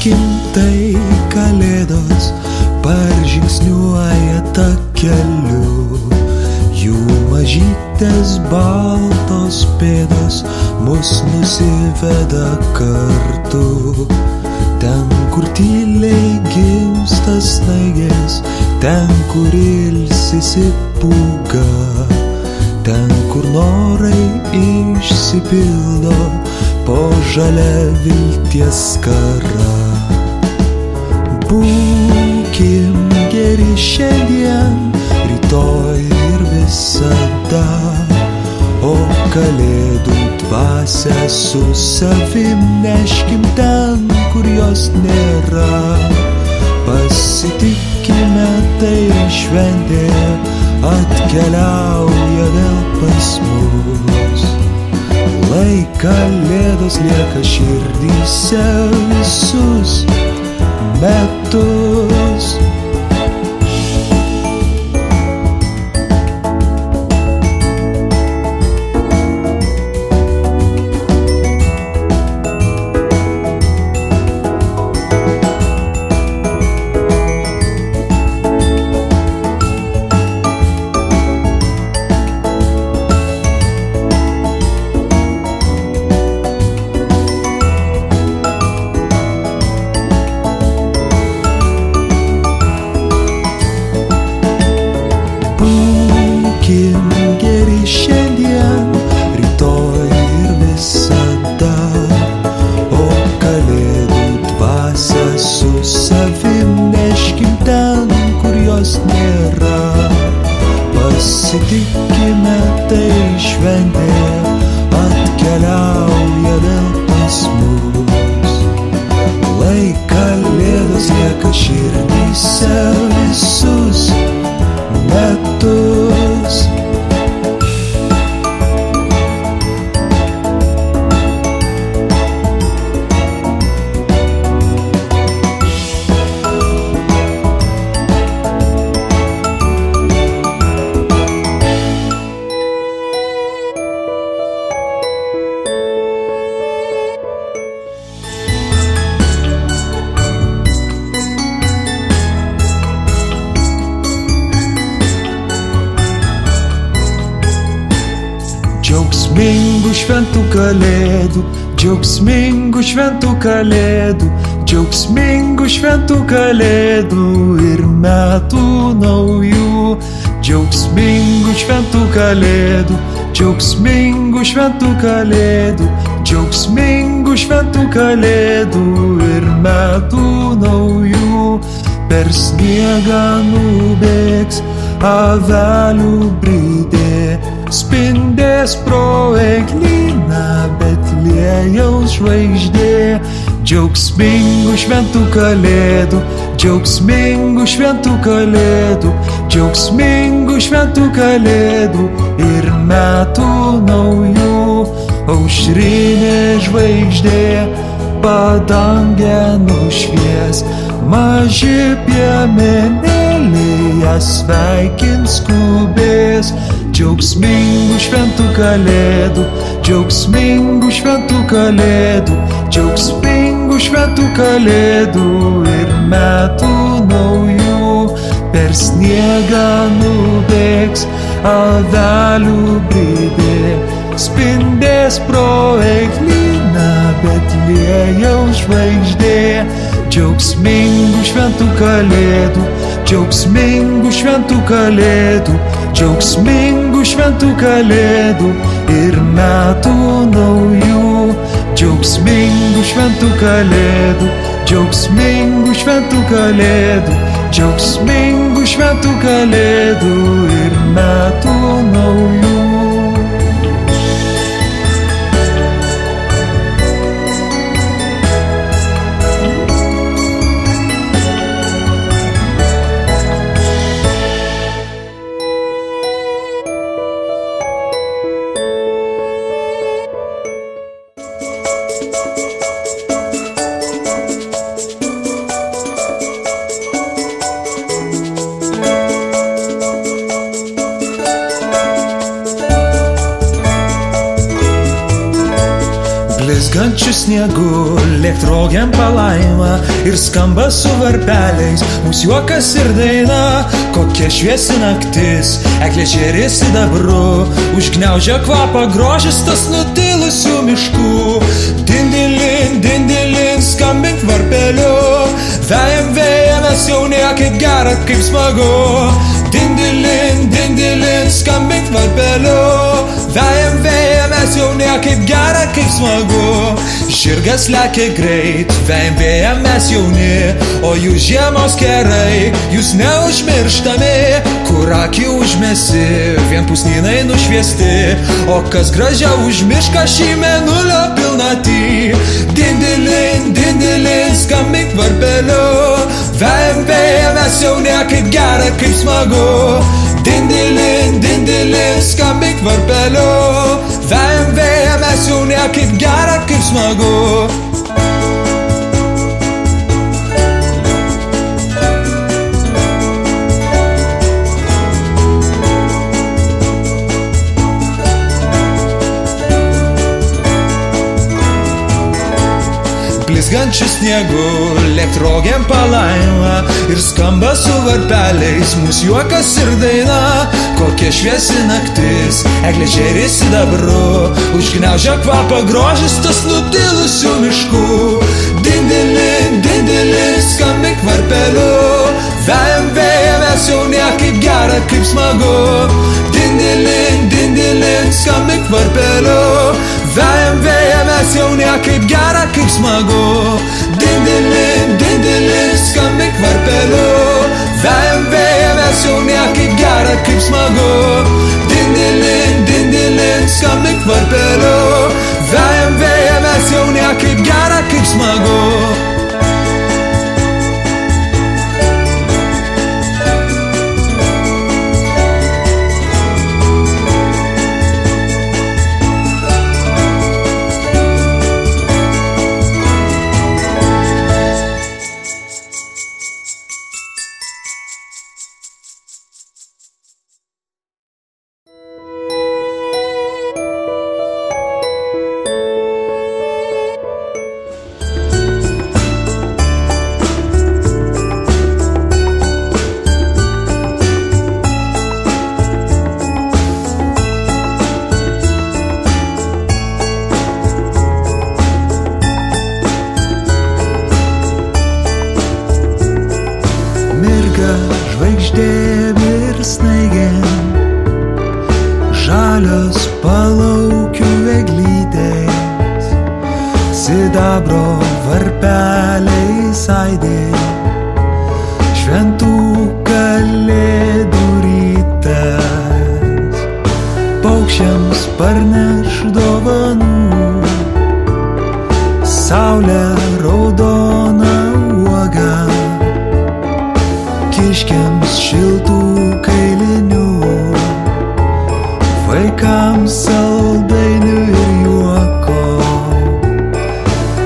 šimtai kalėdos paržingsniuoja takeliu, jų mažytės baltos pėdos mus nusiveda kartu. Ten, kur tyliai gimsta snaigės, ten, kur ilsisi pūga, ten, kur norai išsipildo po žalia vilties skara. Būkim geri šiandien, rytoj ir visada, o kalėdų dvasią su savim neškim ten, kur jos nėra. Pasitikime, tai šventė atkeliauja vėl pas mus. Lai kalėdos lieka širdyse visus metus. Būkim geri šiandien, rytoj ir visada, o kalėdų dvasią su savim neškim ten, kur jos nėra. Pasitikime, tai šventė atkeliauja vėl pas mus. Lai kalėdos lieka širdyse visus metus. Džiaugsmingų šventų kalėdų, džiaugsmingų šventų kalėdų, džiaugsmingų šventų kalėdų ir metų naujų. Džiaugsmingų šventų kalėdų, džiaugsmingų šventų kalėdų, džiaugsmingų šventų kalėdų ir metų naujų. Per sniegą nubėgs avelių bridė, spindės pro eglyną Betliejaus žvaigždė. Džiaugsmingų šventų kalėdų, džiaugsmingų šventų kalėdų, džiaugsmingų šventų kalėdų ir metų naujų. Aušrinė žvaigždė padangę nušvies, maži piemenėliai ją sveikins skubės. Džiaugsmingų šventų kalėdų, džiaugsmingų šventų kalėdų, džiaugsmingų šventų kalėdų ir metų naujų. Per sniegą nubėgs avelių bridė, spindės pro eglyną Betliejaus žvaigždė. Džiaugsmingų šventų kalėdų, džiaugsmingų šventų kalėdų, džiaugsmingų šventų kalėdų ir metų naujų. Džiaugsmingų šventų kalėdų, džiaugsmingų šventų kalėdų, džiaugsmingų šventų kalėdų ir metų naujų. blizgančiu sniegu, lėktrogėm palaima ir skamba su varpeliais mūsų juokas ir daina. Kokia šviesi naktis, eglė žėri sidabru, užgniaužia kvapą grožis tas nutilusių miškų. Dindilin, dindilin, skambink varpeliu, vejam vėjames jaunė, kaip gera, kaip smagu. Dindilin, dindilin, skambink varpeliu, vejam vėjames jaunė, kaip gera, kaip smagu. Žirgas lekia greit, vejam vėjames jauni, o jūs žiemos kerai, jūs neužmirštami, kur akį užmesi, vien pusnynai nušviesti, o kas gražiau už mišką šį mėnulio pilnatį. Dindilin, dindilin, skambink varpeliu, vejam vėjames jaunė, kaip gera, kaip smagu. Dindilin, dindilin, skambink varpeliu, vejam vėjames jaunė, kaip gera, kaip smagu. Blizgančiu sniegu, lėktrogėm palaima ir skamba su varpeliais mūsų juokas ir daina. Kokia šviesi naktis, eglė žėri sidabru, užgniaužia kvapą grožis tas nutilusių miškų. Dindilin, dindilin, skambink varpeliu, vejam vėjames jaunė, kaip gera, kaip smagu. Dindilin, dindilin, skambink varpeliu, vejam vėjames jaunė, kaip gera, kaip smagu. Dindilin, dindilin, skambink varpeliu, vejam vėjames jaunė, kaip gera, kaip smagu. Dindilin, dindilin, skambink varpeliu, vejam vėjames jaunė, kaip gera, kaip smagu. Žvaigždėm ir snaigėm, žalios palaukių eglytės, sidabro varpeliais aidė, šventų kalėdų rytas, paukščiams parneš dovanų, saulė raudona uoga, kiškiams šiltų kailinių, vaikams saldainių ir juoko.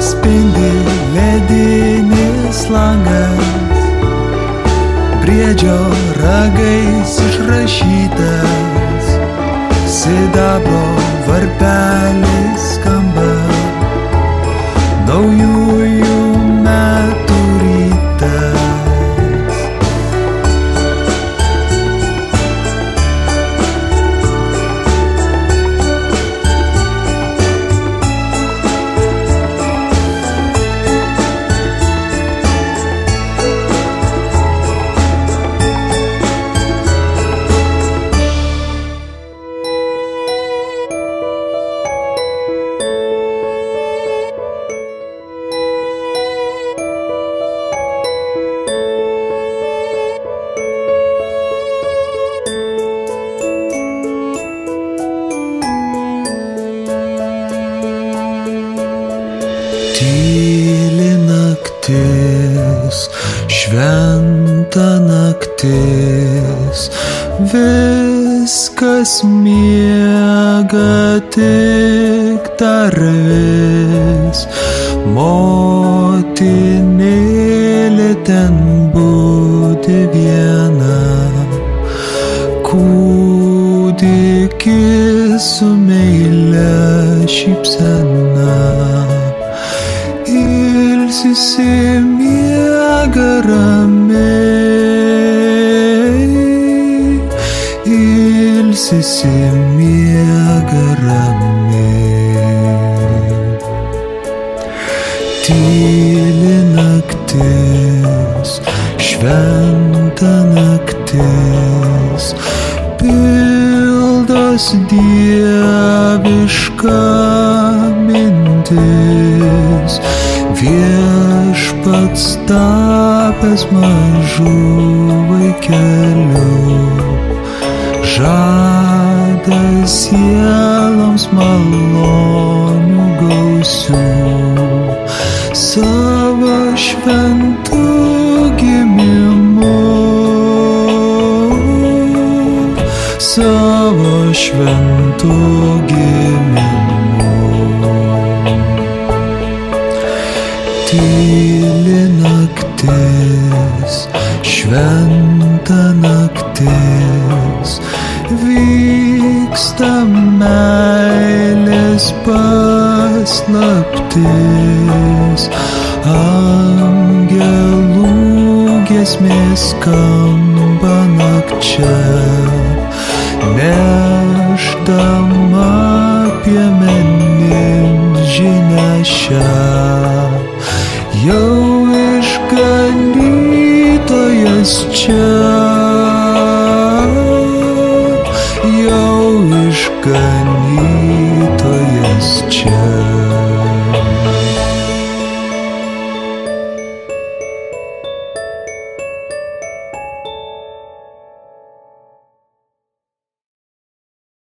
Spindi ledinis langas, briedžio ragais išrašytas, sidabro varpeliais skamba naujųjų metų rytas. Tyli naktis, šventa naktis, viskas miega tik dar vis. Motinėlė ten būti viena, kūdikis su meile šypsena. miega ramiai, ilsisi miega ramiai. Tyli naktis, šventa naktis, pildos dieviška mintis. Viešpats tapęs mažu vaikeliu, žada sieloms malonių gausių. Savo šventu gimimu, savo šventu gimimu. Tyli naktis, šventa naktis, vyksta meilės paslaptis. Angelų giesmės skamba nakčia, nešdama piemenims žinią šią. Jau išganytojas čia, jau išganytojas čia.